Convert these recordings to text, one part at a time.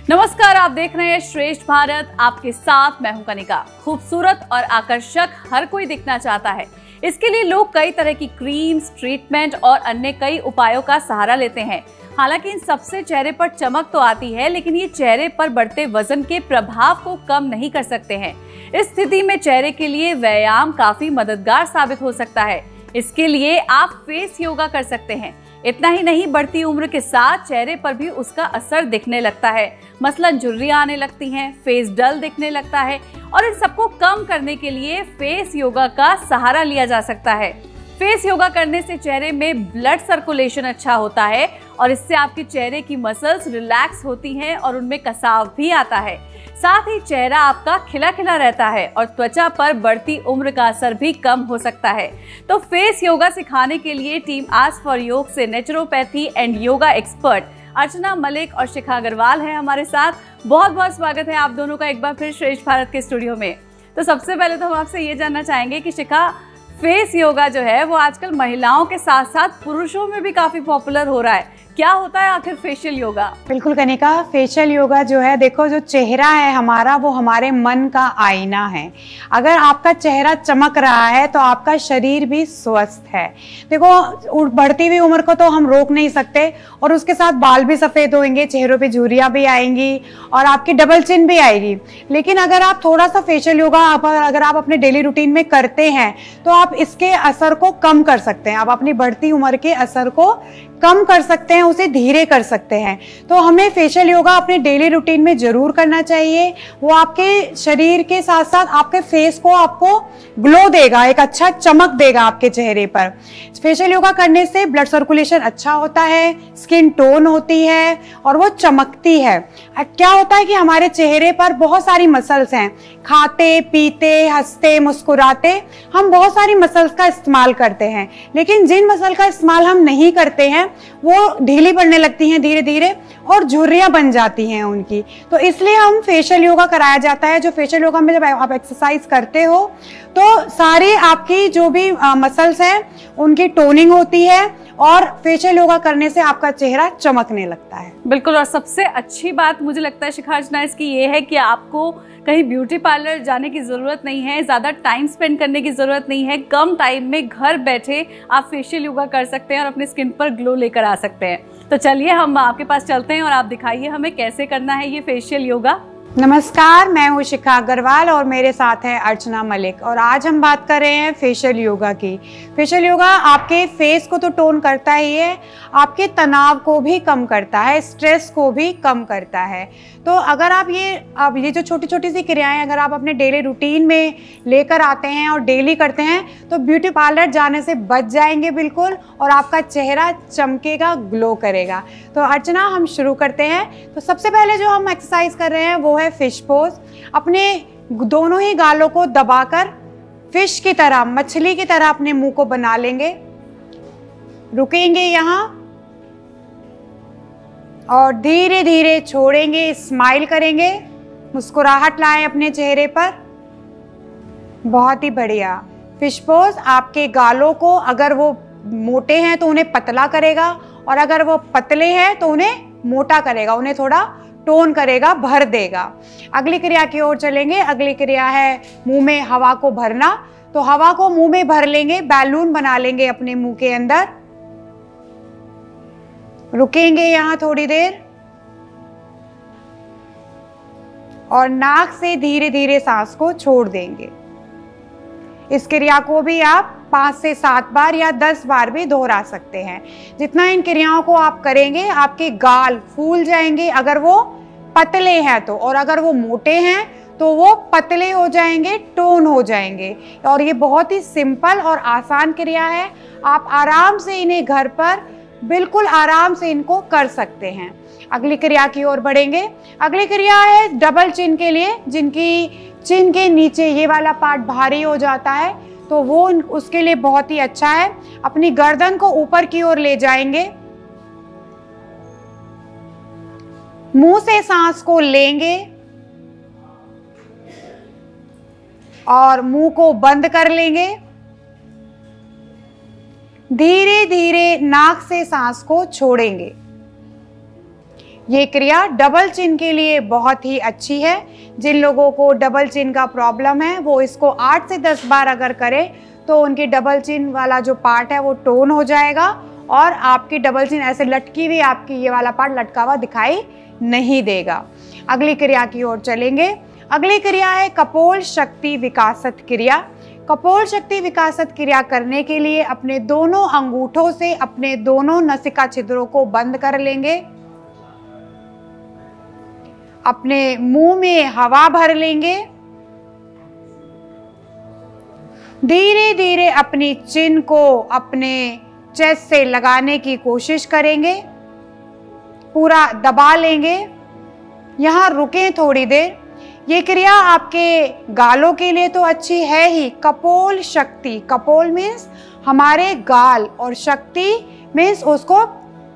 नमस्कार, आप देख रहे हैं श्रेष्ठ भारत। आपके साथ मैं हूं कनिका। खूबसूरत और आकर्षक हर कोई दिखना चाहता है। इसके लिए लोग कई तरह की क्रीम्स, ट्रीटमेंट और अन्य कई उपायों का सहारा लेते हैं। हालांकि इन सबसे चेहरे पर चमक तो आती है, लेकिन ये चेहरे पर बढ़ते वजन के प्रभाव को कम नहीं कर सकते हैं। इस स्थिति में चेहरे के लिए व्यायाम काफी मददगार साबित हो सकता है। इसके लिए आप फेस योगा कर सकते हैं। इतना ही नहीं, बढ़ती उम्र के साथ चेहरे पर भी उसका असर दिखने लगता है। मसलन झुर्रियां आने लगती हैं, फेस डल दिखने लगता है और इन सबको कम करने के लिए फेस योगा का सहारा लिया जा सकता है। फेस योगा करने से चेहरे में ब्लड सर्कुलेशन अच्छा होता है और इससे आपके चेहरे की मसल्स रिलैक्स होती हैं और उनमें कसाव भी आता है। साथ ही चेहरा आपका खिला खिला रहता है और त्वचा पर बढ़ती उम्र का असर भी कम हो सकता है। तो फेस योगा सिखाने के लिए टीम आज फॉर योग से नेचुरोपैथी एंड योगा एक्सपर्ट अर्चना मलिक और शिखा अग्रवाल है हमारे साथ। बहुत बहुत स्वागत है आप दोनों का एक बार फिर श्रेष्ठ भारत के स्टूडियो में। तो सबसे पहले तो हम आपसे ये जानना चाहेंगे कि शिखा, फेस योगा जो है वो आजकल महिलाओं के साथ साथ पुरुषों में भी काफी पॉपुलर हो रहा है। क्या होता है आखिर फेशियल योगा? बिल्कुल कनिका, फेशियल योगा जो है, देखो जो चेहरा है हमारा वो हमारे मन का आईना है। अगर आपका चेहरा चमक रहा है तो आपका शरीर भी स्वस्थ है। देखो, बढ़ती हुई उम्र को तो हम रोक नहीं सकते और उसके साथ बाल भी सफ़ेद होंगे, चेहरों पे झुर्रियाँ भी आएंगी और आपकी डबल चिन भी आएगी। लेकिन अगर आप थोड़ा सा फेशियल योगा अगर आप अपने डेली रूटीन में करते हैं तो आप इसके असर को कम कर सकते हैं। आप अपनी बढ़ती उम्र के असर को कम कर सकते हैं, उसे धीरे कर सकते हैं। तो हमें फेशियल योगा अपने डेली रूटीन में जरूर करना चाहिए। वो आपके शरीर के साथ साथ आपके फेस को आपको ग्लो देगा, एक अच्छा चमक देगा आपके चेहरे पर। फेशियल योगा करने से ब्लड सर्कुलेशन अच्छा होता है, स्किन टोन होती है और वो चमकती है। क्या होता है कि हमारे चेहरे पर बहुत सारी मसल्स हैं। खाते पीते, हंसते, मुस्कुराते हम बहुत सारी मसल्स का इस्तेमाल करते हैं, लेकिन जिन मसल का इस्तेमाल हम नहीं करते हैं वो ढीली पड़ने लगती हैं धीरे धीरे और झुर्रियां बन जाती हैं उनकी। तो इसलिए हम फेशियल योगा कराया जाता है। जो फेशियल योगा में जब आप एक्सरसाइज करते हो तो सारी आपकी जो भी मसल्स हैं उनकी टोनिंग होती है और फेशियल योगा करने से आपका चेहरा चमकने लगता है। बिल्कुल। और सबसे अच्छी बात मुझे लगता है शिखा अर्चना इसकी ये है कि आपको कहीं ब्यूटी पार्लर जाने की ज़रूरत नहीं है, ज़्यादा टाइम स्पेंड करने की ज़रूरत नहीं है। कम टाइम में घर बैठे आप फेशियल योगा कर सकते हैं और अपनी स्किन पर ग्लो लेकर आ सकते हैं। तो चलिए हम आपके पास चलते हैं और आप दिखाइए हमें कैसे करना है ये फेशियल योगा। नमस्कार, मैं हूँ शिखा अग्रवाल और मेरे साथ है अर्चना मलिक और आज हम बात कर रहे हैं फेशियल योगा की। फेशियल योगा आपके फेस को तो टोन करता ही है, आपके तनाव को भी कम करता है, स्ट्रेस को भी कम करता है। तो अगर आप ये जो छोटी छोटी सी क्रियाएं अगर आप अपने डेली रूटीन में लेकर आते हैं और डेली करते हैं तो ब्यूटी पार्लर जाने से बच जाएंगे बिल्कुल और आपका चेहरा चमकेगा, ग्लो करेगा। तो अर्चना, हम शुरू करते हैं। तो सबसे पहले जो हम एक्सरसाइज कर रहे हैं वो है फिश पोज। अपने दोनों ही गालों को दबाकर फिश की तरह, मछली की तरह अपने मुंह को बना लेंगे। रुकेंगे यहाँ और धीरे धीरे छोड़ेंगे, स्माइल करेंगे, मुस्कुराहट लाएं अपने चेहरे पर। बहुत ही बढ़िया। फिश पोज आपके गालों को, अगर वो मोटे हैं तो उन्हें पतला करेगा और अगर वो पतले हैं तो उन्हें मोटा करेगा, उन्हें थोड़ा टोन करेगा, भर देगा। अगली क्रिया की ओर चलेंगे। अगली क्रिया है मुंह में हवा को भरना। तो हवा को मुंह में भर लेंगे, बैलून बना लेंगे अपने मुंह के अंदर। रुकेंगे यहाँ थोड़ी देर और नाक से धीरे धीरे सांस को छोड़ देंगे। इस क्रिया को भी आप 5 से 7 बार या 10 बार भी दोहरा सकते हैं। जितना इन क्रियाओं को आप करेंगे आपके गाल फूल जाएंगे अगर वो पतले हैं तो, और अगर वो मोटे हैं तो वो पतले हो जाएंगे, टोन हो जाएंगे। और ये बहुत ही सिंपल और आसान क्रिया है। आप आराम से इन्हें घर पर बिल्कुल आराम से इनको कर सकते हैं। अगली क्रिया की ओर बढ़ेंगे। अगली क्रिया है डबल चिन के लिए, जिनकी चिन के नीचे ये वाला पार्ट भारी हो जाता है तो वो उसके लिए बहुत ही अच्छा है। अपनी गर्दन को ऊपर की ओर ले जाएंगे, मुंह से सांस को लेंगे और मुंह को बंद कर लेंगे। धीरे धीरे नाक से सांस को छोड़ेंगे। ये क्रिया डबल चिन के लिए बहुत ही अच्छी है। जिन लोगों को डबल चिन का प्रॉब्लम है वो इसको 8 से 10 बार अगर करें तो उनकी डबल चिन वाला जो पार्ट है वो टोन हो जाएगा और आपकी डबल चिन ऐसे लटकी हुई, आपकी ये वाला पार्ट लटका हुआ दिखाई नहीं देगा। अगली क्रिया की ओर चलेंगे। अगली क्रिया है कपोल शक्ति विकासत क्रिया। कपोल शक्ति विकासत क्रिया करने के लिए अपने दोनों अंगूठों से अपने दोनों नासिका छिद्रों को बंद कर लेंगे, अपने मुंह में हवा भर लेंगे, धीरे धीरे अपनी चिन को अपने चेस्ट से लगाने की कोशिश करेंगे, पूरा दबा लेंगे। यहाँ रुकें थोड़ी देर। ये क्रिया आपके गालों के लिए तो अच्छी है ही। कपोल शक्ति, कपोल मीन्स हमारे गाल और शक्ति मीन्स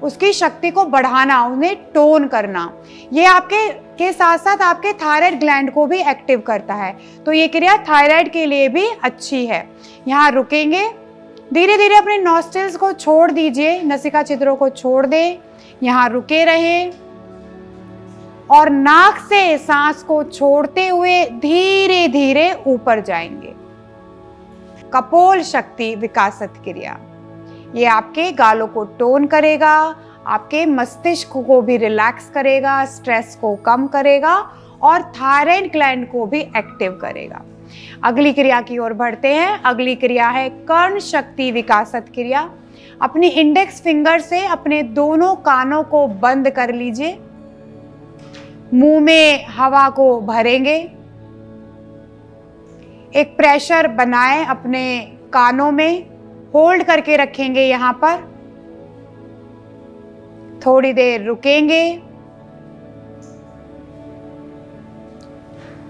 उसकी शक्ति को बढ़ाना, उन्हें टोन करना। ये आपके साथ साथ आपके थायराइड ग्लैंड को भी एक्टिव करता है, तो ये क्रिया थायराइड के लिए भी अच्छी है। यहाँ रुकेंगे, धीरे धीरे अपने नॉस्ट्रिल्स को छोड़ दीजिए, नासिका छिद्रों को छोड़ दें, यहाँ रुके रहें और नाक से सांस को छोड़ते हुए धीरे धीरे ऊपर जाएंगे। कपोल शक्ति विकासत क्रिया ये आपके गालों को टोन करेगा, आपके मस्तिष्क को भी रिलैक्स करेगा, स्ट्रेस को कम करेगा और थायराइड ग्लैंड को भी एक्टिव करेगा। अगली क्रिया की ओर बढ़ते हैं। अगली क्रिया है कर्ण शक्ति विकासत क्रिया। अपनी इंडेक्स फिंगर से अपने दोनों कानों को बंद कर लीजिए, मुंह में हवा को भरेंगे, एक प्रेशर बनाएं अपने कानों में, होल्ड करके रखेंगे। यहाँ पर थोड़ी देर रुकेंगे,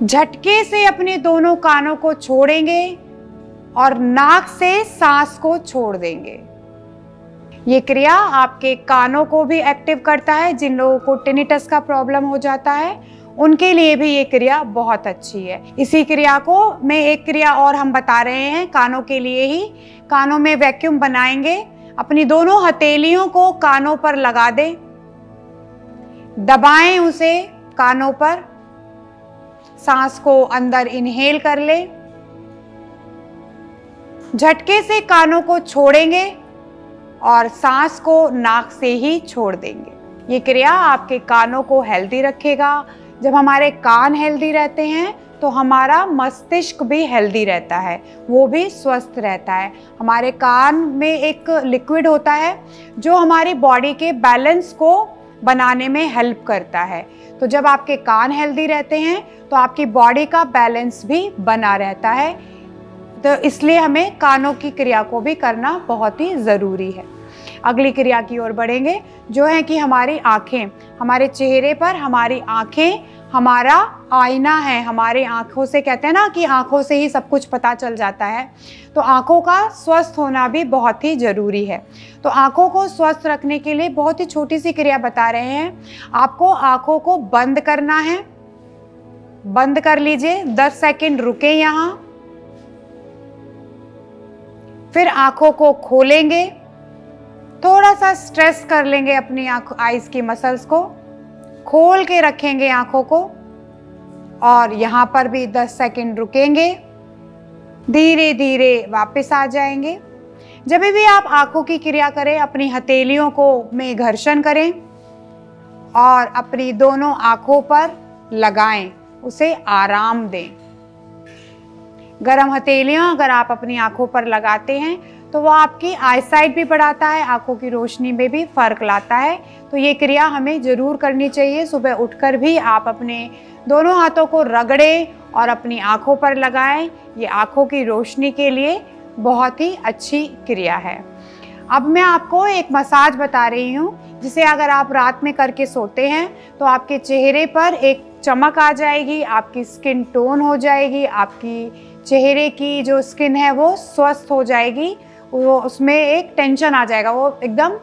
झटके से अपने दोनों कानों को छोड़ेंगे और नाक से सांस को छोड़ देंगे। ये क्रिया आपके कानों को भी एक्टिव करता है। जिन लोगों को टिनिटस का प्रॉब्लम हो जाता है उनके लिए भी ये क्रिया बहुत अच्छी है। इसी क्रिया को में एक क्रिया और हम बता रहे हैं कानों के लिए ही। कानों में वैक्यूम बनाएंगे, अपनी दोनों हथेलियों को कानों पर लगा दें, दबाएं उसे कानों पर, सांस को अंदर इनहेल कर ले, झटके से कानों को छोड़ेंगे और सांस को नाक से ही छोड़ देंगे। ये क्रिया आपके कानों को हेल्दी रखेगा। जब हमारे कान हेल्दी रहते हैं तो हमारा मस्तिष्क भी हेल्दी रहता है, वो भी स्वस्थ रहता है। हमारे कान में एक लिक्विड होता है जो हमारी बॉडी के बैलेंस को बनाने में हेल्प करता है। तो जब आपके कान हेल्दी रहते हैं तो आपकी बॉडी का बैलेंस भी बना रहता है। तो इसलिए हमें कानों की क्रिया को भी करना बहुत ही ज़रूरी है। अगली क्रिया की ओर बढ़ेंगे जो है कि हमारी आँखें। हमारे चेहरे पर हमारी आँखें हमारा आईना है। हमारे आँखों से, कहते हैं ना कि आँखों से ही सब कुछ पता चल जाता है, तो आँखों का स्वस्थ होना भी बहुत ही ज़रूरी है। तो आँखों को स्वस्थ रखने के लिए बहुत ही छोटी सी क्रिया बता रहे हैं। आपको आँखों को बंद करना है, बंद कर लीजिए, 10 सेकंड रुके यहाँ, फिर आँखों को खोलेंगे, थोड़ा सा स्ट्रेस कर लेंगे अपनी आईज की मसल्स को, खोल के रखेंगे आँखों को और यहाँ पर भी 10 सेकंड रुकेंगे, धीरे धीरे वापस आ जाएंगे। जब भी आप आँखों की क्रिया करें अपनी हथेलियों को में घर्षण करें और अपनी दोनों आँखों पर लगाएं, उसे आराम दें। गरम हथेलियाँ अगर आप अपनी आँखों पर लगाते हैं तो वो आपकी आईसाइट भी बढ़ाता है, आँखों की रोशनी में भी फ़र्क लाता है। तो ये क्रिया हमें ज़रूर करनी चाहिए। सुबह उठकर भी आप अपने दोनों हाथों को रगड़ें और अपनी आँखों पर लगाएं। ये आँखों की रोशनी के लिए बहुत ही अच्छी क्रिया है। अब मैं आपको एक मसाज बता रही हूँ जिसे अगर आप रात में करके सोते हैं तो आपके चेहरे पर एक चमक आ जाएगी, आपकी स्किन टोन हो जाएगी, आपकी चेहरे की जो स्किन है वो स्वस्थ हो जाएगी, वो उसमें एक टेंशन आ जाएगा, वो एकदम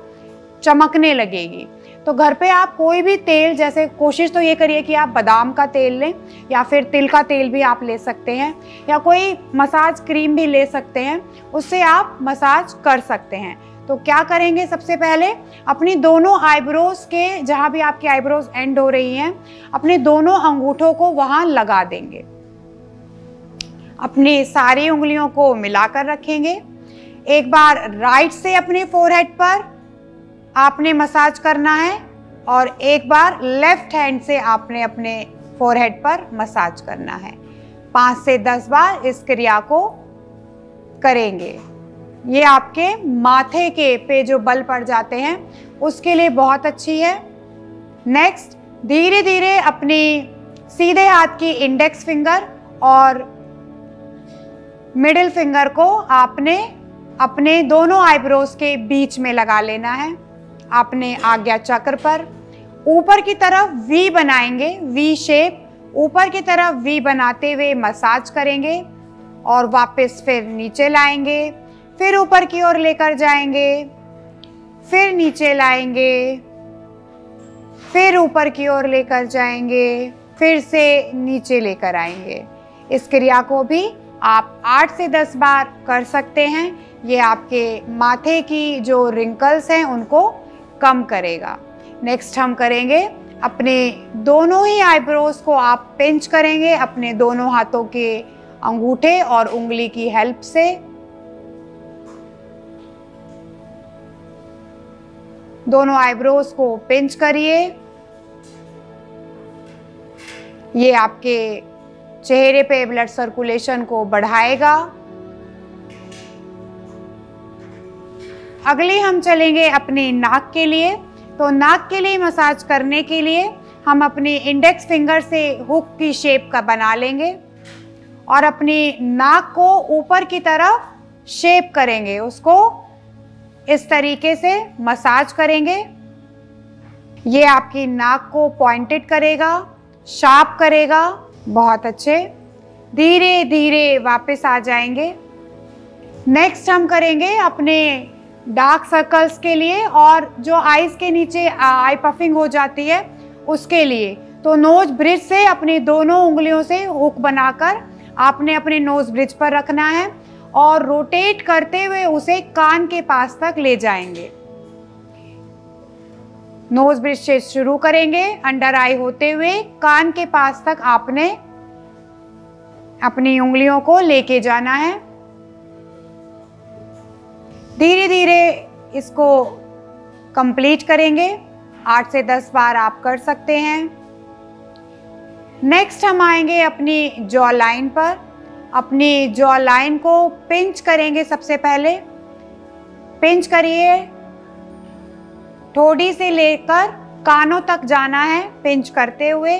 चमकने लगेगी। तो घर पे आप कोई भी तेल, जैसे कोशिश तो ये करिए कि आप बादाम का तेल लें या फिर तिल का तेल भी आप ले सकते हैं या कोई मसाज क्रीम भी ले सकते हैं, उससे आप मसाज कर सकते हैं। तो क्या करेंगे, सबसे पहले अपनी दोनों आईब्रोज के, जहाँ भी आपकी आईब्रोज एंड हो रही हैं, अपने दोनों अंगूठों को वहाँ लगा देंगे। अपनी सारी उंगलियों को मिलाकर रखेंगे। एक बार राइट से अपने फोरहेड पर आपने मसाज करना है और एक बार लेफ्ट हैंड से आपने अपने फोरहेड पर मसाज करना है। 5 से 10 बार इस क्रिया को करेंगे। ये आपके माथे के पे जो बल पड़ जाते हैं उसके लिए बहुत अच्छी है। नेक्स्ट, धीरे धीरे अपनी सीधे हाथ की इंडेक्स फिंगर और मिडिल फिंगर को आपने अपने दोनों आईब्रोज के बीच में लगा लेना है। आपने आज्ञा चक्र पर ऊपर की तरफ वी बनाएंगे, वी शेप ऊपर की तरफ वी बनाते हुए मसाज करेंगे और वापस फिर नीचे लाएंगे, फिर ऊपर की ओर लेकर जाएंगे, फिर नीचे लाएंगे, फिर ऊपर की ओर लेकर जाएंगे, फिर से नीचे लेकर आएंगे। इस क्रिया को भी आप 8 से 10 बार कर सकते हैं। ये आपके माथे की जो रिंकल्स हैं उनको कम करेगा। नेक्स्ट हम करेंगे अपने दोनों ही आईब्रोज को आप पिंच करेंगे अपने दोनों हाथों के अंगूठे और उंगली की हेल्प से। दोनों आईब्रोज को पिंच करिए। ये आपके चेहरे पे ब्लड सर्कुलेशन को बढ़ाएगा। अगले हम चलेंगे अपने नाक के लिए। तो नाक के लिए मसाज करने के लिए हम अपनी इंडेक्स फिंगर से हुक की शेप का बना लेंगे और अपनी नाक को ऊपर की तरफ शेप करेंगे, उसको इस तरीके से मसाज करेंगे। ये आपकी नाक को पॉइंटेड करेगा, शार्प करेगा। बहुत अच्छे। धीरे धीरे वापस आ जाएंगे। नेक्स्ट हम करेंगे अपने डार्क सर्कल्स के लिए और जो आईज के नीचे आई पफिंग हो जाती है उसके लिए। तो नोज ब्रिज से अपनी दोनों उंगलियों से हुक बनाकर आपने अपने नोज ब्रिज पर रखना है और रोटेट करते हुए उसे कान के पास तक ले जाएंगे। नोज ब्रिज से शुरू करेंगे, अंडर आई होते हुए कान के पास तक आपने अपनी उंगलियों को लेके जाना है। धीरे धीरे इसको कंप्लीट करेंगे। 8 से 10 बार आप कर सकते हैं। नेक्स्ट हम आएंगे अपनी जॉ लाइन पर। अपनी जॉ लाइन को पिंच करेंगे। सबसे पहले पिंच करिए, ठोड़ी से लेकर कानों तक जाना है पिंच करते हुए।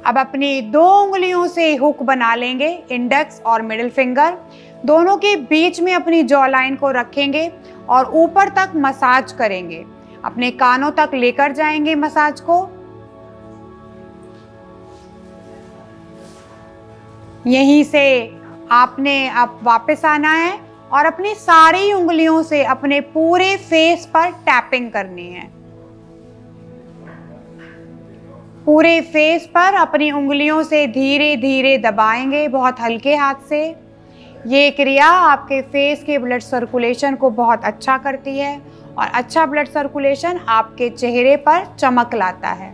अब अपनी 2 उंगलियों से हुक बना लेंगे, इंडेक्स और मिडिल फिंगर दोनों के बीच में अपनी जॉ लाइन को रखेंगे और ऊपर तक मसाज करेंगे। अपने कानों तक लेकर जाएंगे मसाज को। यहीं से आपने अब वापस आना है और अपनी सारी उंगलियों से अपने पूरे फेस पर टैपिंग करनी है। पूरे फेस पर अपनी उंगलियों से धीरे धीरे दबाएंगे, बहुत हल्के हाथ से। ये क्रिया आपके फेस के ब्लड सर्कुलेशन को बहुत अच्छा करती है और अच्छा ब्लड सर्कुलेशन आपके चेहरे पर चमक लाता है।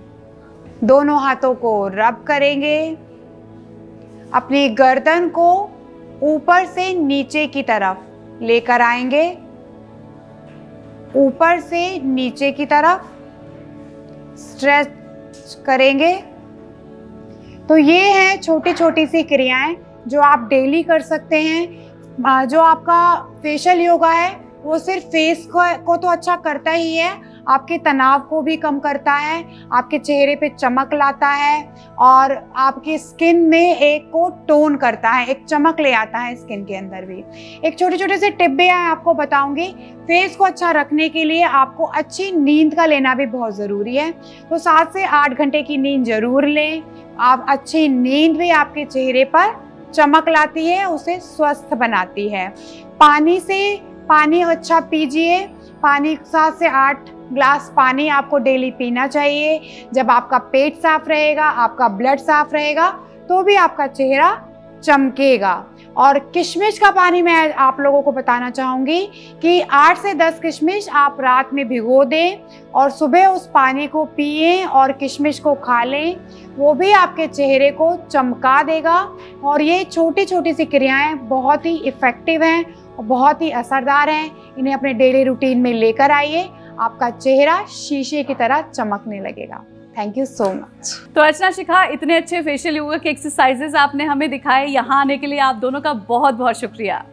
दोनों हाथों को रब करेंगे। अपनी गर्दन को ऊपर से नीचे की तरफ लेकर आएंगे, ऊपर से नीचे की तरफ स्ट्रेच करेंगे। तो ये है छोटी छोटी सी क्रियाएं जो आप डेली कर सकते हैं। जो आपका फेशियल योगा है वो सिर्फ फेस को तो अच्छा करता ही है, आपके तनाव को भी कम करता है, आपके चेहरे पे चमक लाता है और आपकी स्किन में एक को टोन करता है, एक चमक ले आता है स्किन के अंदर भी। एक छोटे छोटे से टिप भी मैं आपको बताऊंगी। फेस को अच्छा रखने के लिए आपको अच्छी नींद का लेना भी बहुत ज़रूरी है। तो 7 से 8 घंटे की नींद जरूर लें। आप अच्छी नींद भी आपके चेहरे पर चमक लाती है, उसे स्वस्थ बनाती है। पानी अच्छा पीजिए। पानी 7 से 8 ग्लास पानी आपको डेली पीना चाहिए। जब आपका पेट साफ रहेगा, आपका ब्लड साफ रहेगा, तो भी आपका चेहरा चमकेगा। और किशमिश का पानी मैं आप लोगों को बताना चाहूँगी कि 8 से 10 किशमिश आप रात में भिगो दें और सुबह उस पानी को पिएं और किशमिश को खा लें, वो भी आपके चेहरे को चमका देगा। और ये छोटी छोटी सी क्रियाएं बहुत ही इफ़ेक्टिव हैं और बहुत ही असरदार हैं। इन्हें अपने डेली रूटीन में लेकर आइए, आपका चेहरा शीशे की तरह चमकने लगेगा। Thank you so much. तो अर्चना शिखा, इतने अच्छे फेशियल योगा के एक्सरसाइजेस आपने हमें दिखाए, यहाँ आने के लिए आप दोनों का बहुत बहुत शुक्रिया।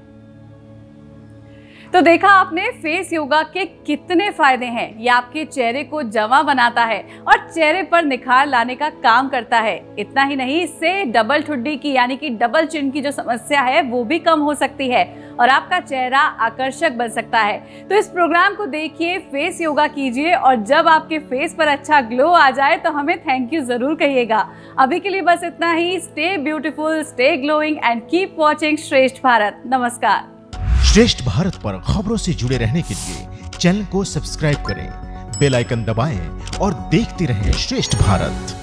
तो देखा आपने फेस योगा के कितने फायदे हैं। ये आपके चेहरे को जवां बनाता है और चेहरे पर निखार लाने का काम करता है। इतना ही नहीं, इससे डबल ठुड्डी की यानी कि डबल चिन की जो समस्या है वो भी कम हो सकती है और आपका चेहरा आकर्षक बन सकता है। तो इस प्रोग्राम को देखिए, फेस योगा कीजिए और जब आपके फेस पर अच्छा ग्लो आ जाए तो हमें थैंक यू जरूर कहिएगा। अभी के लिए बस इतना ही। Stay beautiful, stay glowing and keep watching Shreshtha Bharat. नमस्कार। श्रेष्ठ भारत पर खबरों से जुड़े रहने के लिए चैनल को सब्सक्राइब करें, बेल आइकन दबाएं और देखते रहें श्रेष्ठ भारत।